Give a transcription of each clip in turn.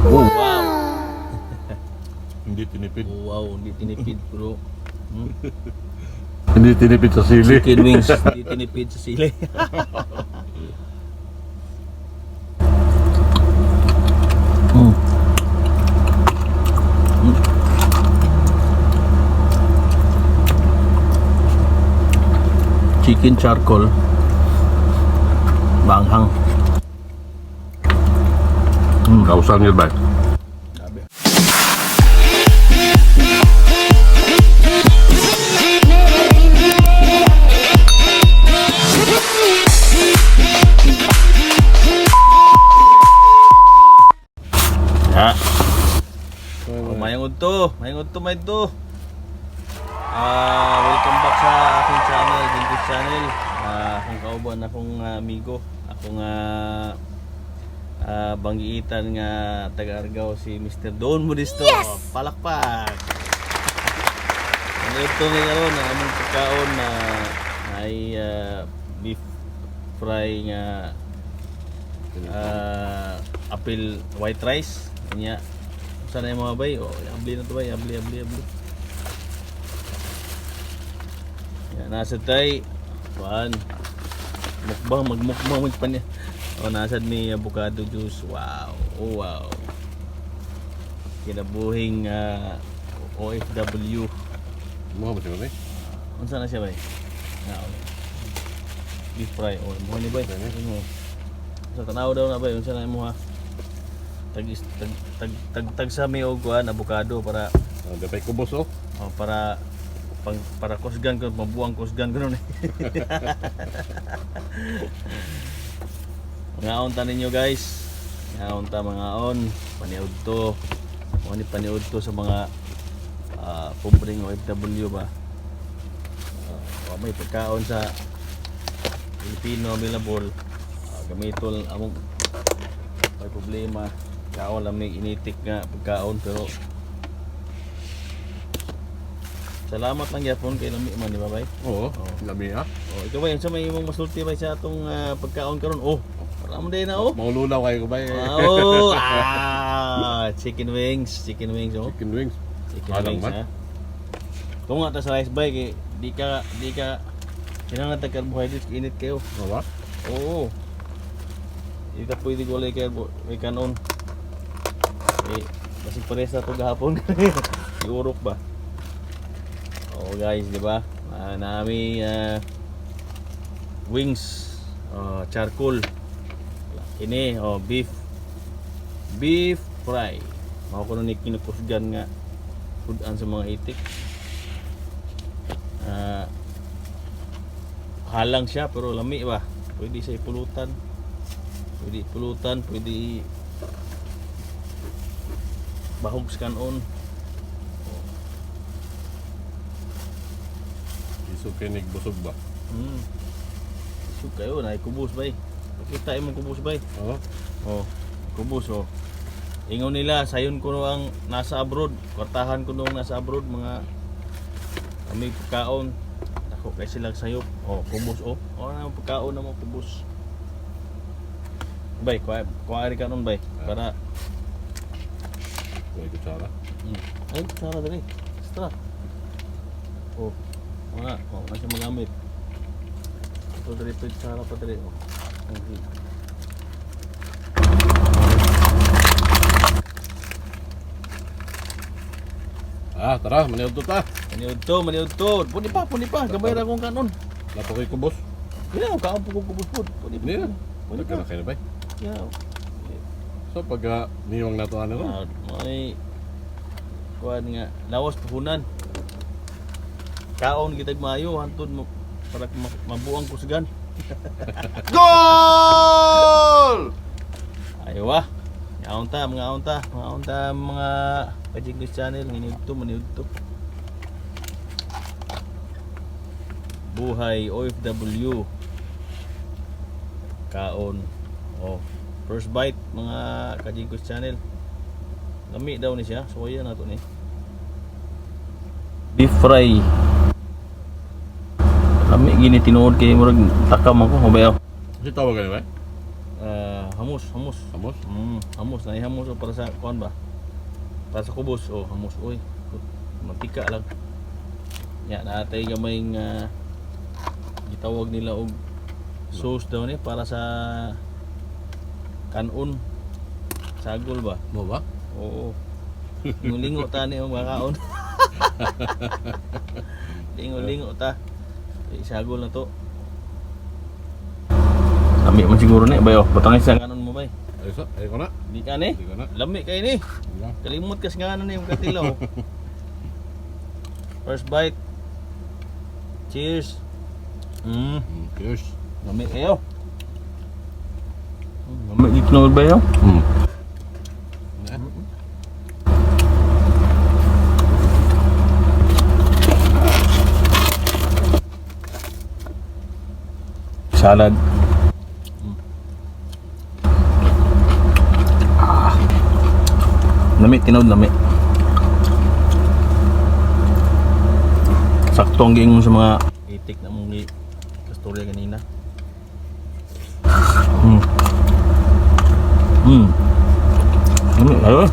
Oh, wow. Hindi tinipid. Oh, wow, hindi tinipid bro. Hindi tinipid sa sili. Chicken wings, hindi tinipid sa sili. Mm. Mm. Chicken charcoal banghang. Kausan yun ba? Grabe. Ya. Oh, mayang udto may to. Welcome back sa aking channel, Jinkies Channel. Akong kauban, akong amigo, akong banggiitan nga taga-Argao si Mr. Don Modisto. Yes! Palakpak. Ano ito nga karon na among pagkaon na ay beef fry nga apple white rice. Kanya sana yung mga bay, abli na to bay, abli. Yan, nasa tay, kuan, magmukbang pa niya. Nasa ni avocado juice, wow, oh wow. Kinabuhing OFW. Mga ba siya ba? Unsa na siya bay? Beef fry, mo ni bay. Sa tanaw daw na bay, unsa na mo ha? Tag sa may og kuan avocado para Dapay kubos oh. para kusgan ko, mabuang kusgan ko nun. Mga onta ninyo guys. Mga onta mga on, paniud to. Paniud to sa mga pobreng OFW ba. May pagkaon sa Pilipino available. Gamitol among may problema. Kaon lang may initik nga pagkaon pero salamat lang yapon kay lami man di ba bay? Oo, lami ha. Ikaw ba sa may imong masulti bay sa atong pagkaon karon? Para mo din na Maululaw kayo ko ba? Chicken wings oh. Chicken wings. Chicken Alang wings man? ha. Kung nga ta sa rice bay kay di ka kinahanglan ta carbohydrates init kayo. Ba? Oo. Di ka pwede gulay kayo may kanon. Kasi pares na ito gahapon. Iurok ba? Oo guys, di ba? Nami wings, charcoal. Ini beef fry. Mao ko ni kinukusgan nga pudan sa mga itik. Halang siya pero lami ba? Pwede sa ipulutan. Pwede bahog sa kanon. Iso kinig busog ba? So kayo na kubus bay. Kita imong kubus bay. Kubus oh. Ingon nila sayon ko ang nasa abroad, kwartahan ko nung nasa abroad mga kami pagkaon. Ako kay silang sayop. Kubus oh. Na pagkaon na mo kubus. Bay, kuha rin kanon bay para May kutsara. ay kutsara dali. Extra. Wala siya magamit. Ito dali ito kutsara pa dali Okay. Tara, maniud to ta. Maniud to. Puni pa. Gabay ra kong kanon. Lapo ko'y kubos. Dili ako kaon po kubus pod. Puni Hindi na. Puni Ka na kayo na ba? Yeah. So pag niwang nato ano ron? May kuan nga lawas puhunan. Kaon kitag maayo hantod mo para mabuang kusgan. Goal! Ayo mga onta mga Jinkies Channel maniud to. Buhay OFW. Kaon. First bite mga Jinkies Channel. Lami daw ni siya. So yan nato ni. Beef fry. Lami gini tinuod kay murag takam ako, mabayaw. Kasi tawag ka na ba? Hamus. Amos? Hamus. Hamus para sa kuan ba? Para sa kubos. Oh, hamus. Uy, mantika lang. Ya, natay gamay nga gitawag nila og sauce daw ni para sa kanon. Sagol ba? Mo ba? Oo. Lingo-lingo ta ni ang makaon. Lingo-lingo ta. Sagol na to. Lami man siguro ni bayo. Butang sa kanon mo bay. Ay ko na. Di ka ni. Di ko na. Lami kay ni. Wala. Kalimot kas nga ni yung katilaw. First bite. Cheers. Cheers. Lami kayo. Lami dito na ba yun? Salad. Lami, tinawad lami. Sakto ang giingon sa mga itik na mong kastorya kanina. Ayun.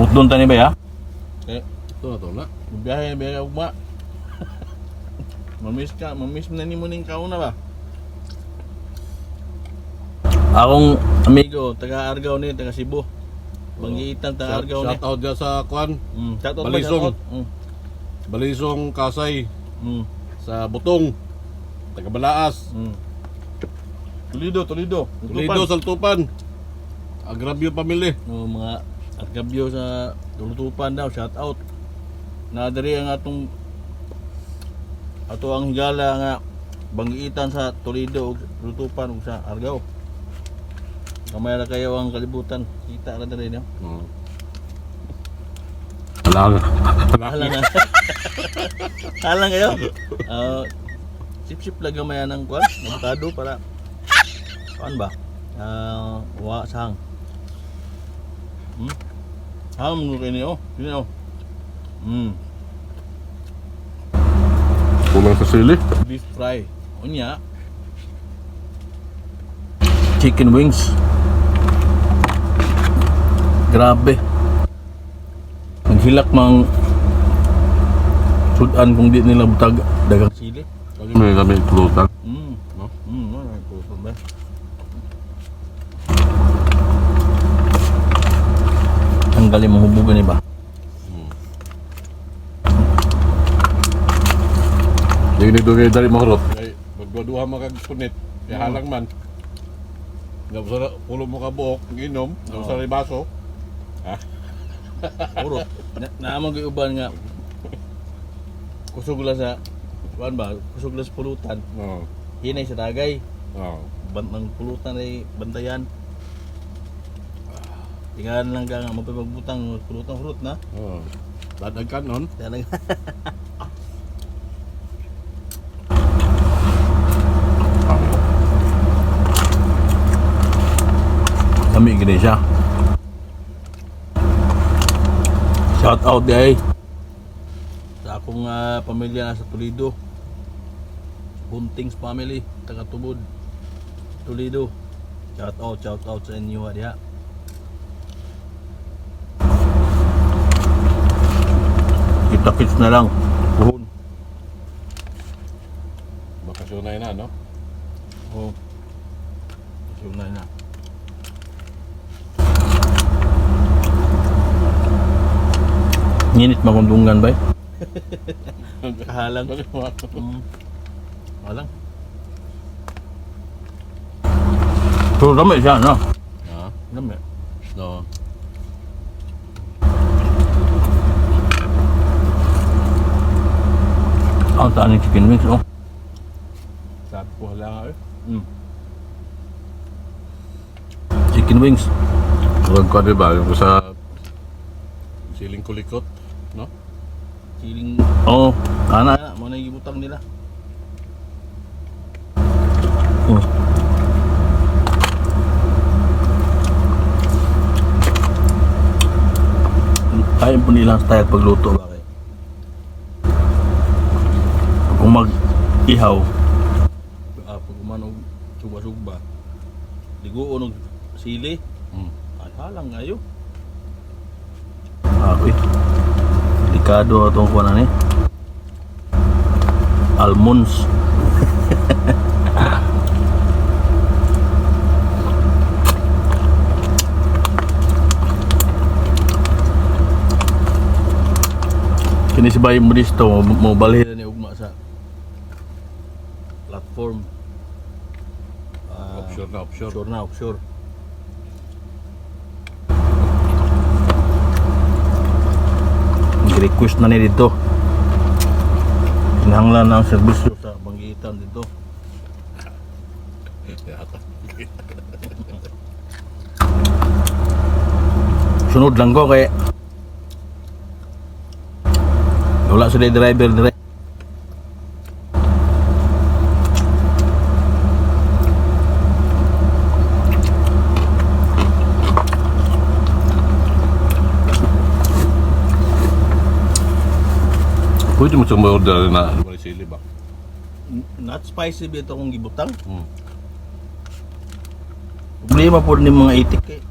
Doon tani ba ya? Ito na. Biyahe ugma. Mamiss na ni mo ning kauna ba? Akong amigo, taga Argao ni, taga Cebu. Banggitan taga Argao ni. Shout out dyan sa Kwan. Shout out Balisong. ba? Balisong Kasay. Sa Butong. Taga Balaas. Toledo. Toledo sa Lutupan. Agrabyo Family. No, mga Argabyo sa Lutupan daw, shout out. Nadiri ang atong ato ang higala nga banggitan sa Toledo ug Lutupan ug sa Argao. Kamay na kayo ang kalibutan. Kita ra diri no. Halang. Halang na. Halang kayo. Sip-sip lang gamay ng kwan, avocado para kuan ba? Wa sang. Ham mo kini oh. Kini oh. Kulang sa sili. Beef fry. Unya. Chicken wings. Grabe. Naghilak mang sudan kung di nila butag dagang sili. May kami pulutan. No? Pulutan ba? Tanggalin mong hubugan ni ba? Hindi nidugay dari mahrot. Kaya magduduha makagpunit. Kaya halang man. Nga ulo mo ka buok, inom, sa ribaso. Puro. Naamang ko uban nga. Kusog lang sa kuan ba? Kusog lang sa pulutan. Oo. Hinay sa tagay. Oo. Ng pulutan ay bantayan. Tingnan lang ka nga magbutang pulutan hurot na. Oo. Dadag ka nun. Talaga. Kami gini siya. Shout out day sa akong pamilya sa Toledo. Buntings family, taga Tubod, Toledo. Shout out sa inyo diha. Kita-kits na lang. Puhon. Bakasyonay na, no? Oo. Sunay na. Nginit makundungan ba? Kahalang. Kahalang. Pero dami siya, no? Ha? Dami. No. Ang saan yung chicken wings, oh? Sabi ko hala eh. Chicken wings. Huwag ko, diba? Yung sa siling kulikot, no? Siling, oo. Ana, mga nagibutang nila. Oh. Kain po nilang style pagluto ba kay. Kung mag-ihaw, pag umanog suba-suba, liguon og sili, ay halang ayo. Ako'y delikado itong kuha na ni almonds. Kini si Bayi mo disto, mo balhin ni ugma sa platform. Offshore na, offshore. Offshore na, offshore. Request na ni dito. Hinahanglan ang serbisyo sa Banggitan dito. Sunod lang ko kay wala sa driver dire. Pwede mo siyang ma-order na wala sili ba? Not spicy ba ito kung gibutang? Problema po ni mga itik eh.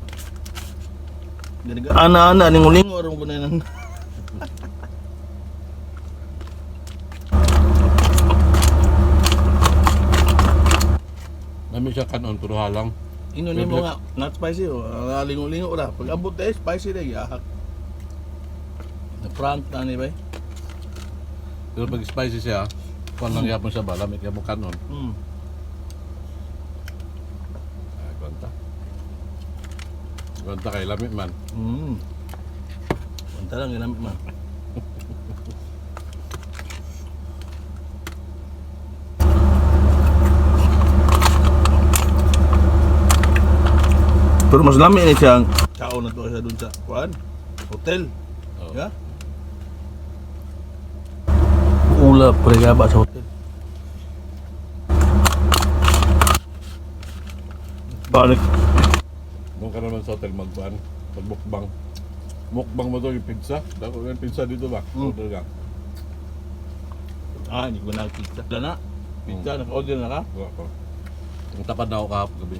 Ana-ana, ningulingo rin po na yun. Nami siya kanon, pero halang. Ino ni mo nga, not spicy o. Lingo-lingo ra. Pag abot tayo, spicy na yahak. Na-prank na ni ba? Pero pag spicy siya, kung lang yapon siya ba, lamit yapon kanon. Gwanta. Gwanta kay lamit man. Punta lang, ginamit man. Pero mas lami ni siyang kao na to siya dun sa kuan, hotel. Oh. Ya? Ula pregaba sa hotel. Balik. Doon ka naman sa hotel magbuan, magbukbang. Mukbang mo to yung pizza. Dako yung pizza dito ba? Order ka. Hindi ko na pizza. Wala na. Pizza, naka-order na ka? Oo. Ang tapad na ako kahapon gabi.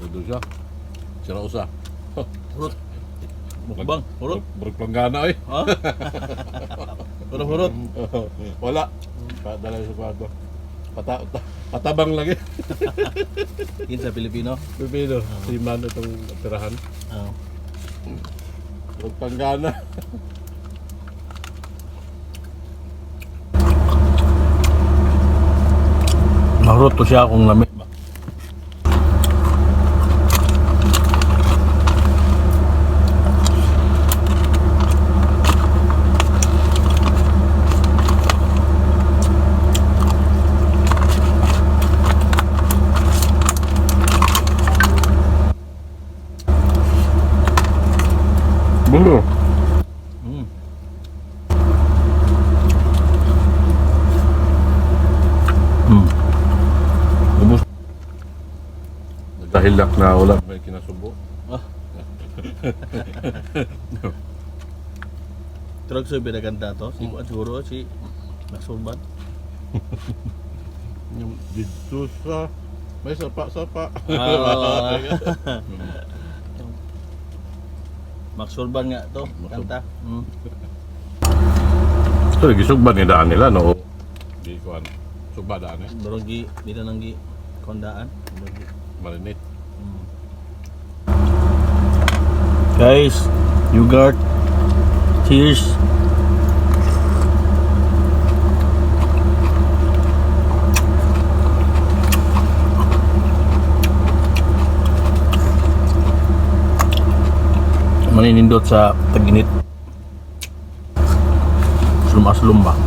Order siya. Sira usa. Hurot. Mukbang, hurot. Berpanggana eh. Ha? Hurot. Wala. Padala sa kwarto. Patabang lagi. Yun sa Pilipino. Pipino. Si man itong tirahan. Berpanggana. Mahurot to siya kung lamig. Bulo. Ubus. Dahil lak na wala may kinasubo. Trog sa binaganda to. Si Kuan siguro, si Nasulban. Yung dito sa may sapa-sapa. Maxulban nga to, kanta. Ito, gisugba ni daan nila, no? Di kuan. Sugba daan eh. Barong gi, dito nang gi kondaan. Marinate. Guys, yogurt. Cheers. Maninindot sa taginit. Aslum-aslum ba?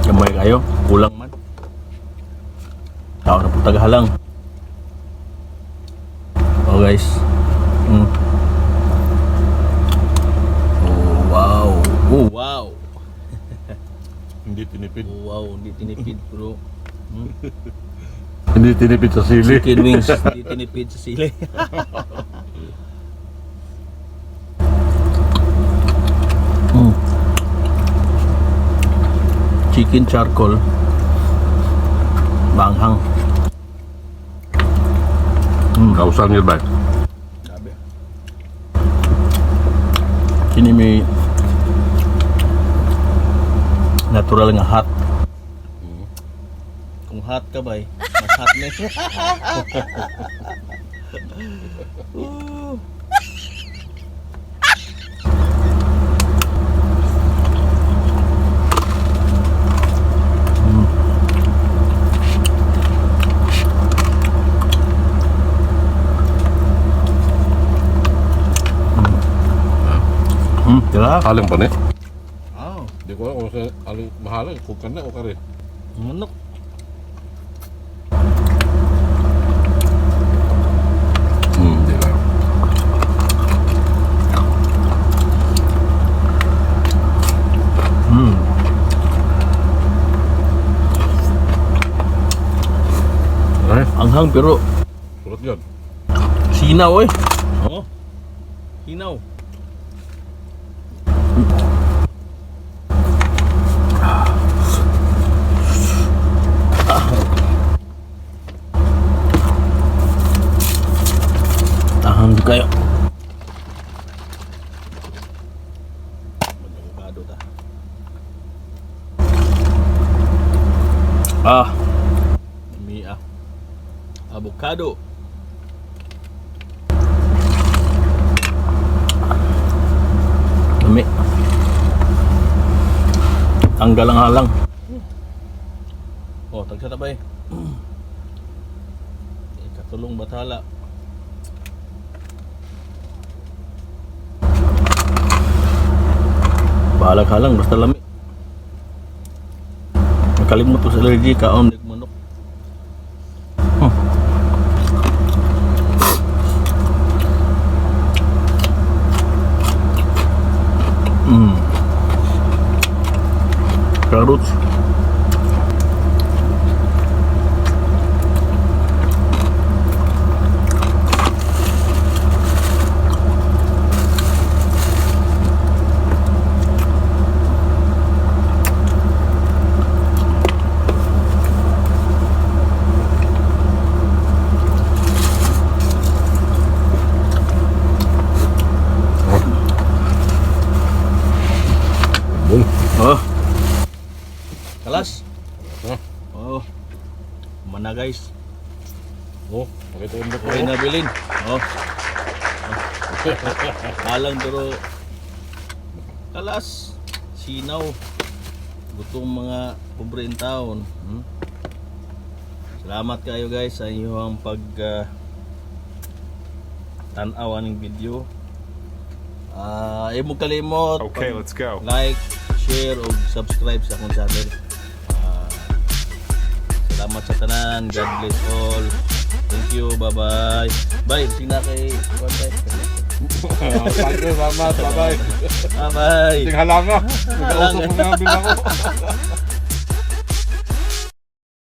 Gamay kayo, kulang man. Tao na po tagahalang. Oh guys. Oh wow. Oh wow. Hindi tinipid. Oh wow, hindi tinipid bro. Hindi tinipid sa sili. Chicken wings, hindi tinipid sa sili. Mm. Chicken charcoal. Manghang. Kausan yun ba? Grabe. Kini may natural nga hot. Kung hot ka ba mas hot na Tira? Aling pa ni? Oh, Di ko alam kung sa aling mahalang. Kung ka na o ka rin. manok. Di lang. Ay, Anghang pero surat yun. sinaw Oh. Sinaw. Tahan kayo. Avocado ta. Dami avocado. Dami. Tanggal ang halang. Oh, tagsa tabay. Katulong bathala. Bahala ka lang, basta lami. Nakalimot ko sa allergy, kaon, manok. Carrots. Oh. Kalas. Oh. Mana guys. Oh, pakita mo ko. Okay na bilin. Oh. Halang pero kalas. Sinaw. Gutong mga pobre in town. Salamat kayo guys sa inyong pag tanaw ng video. Imo kalimot. Okay, let's go. Like, share o subscribe sa akong channel. Salamat sa tanan. God bless all. Thank you. Bye-bye. Bye. Tingnan kay Bye. Salamat. Bye-bye. Bye-bye. Ting halanga. Halanga. Nag-ausap mo nga ako.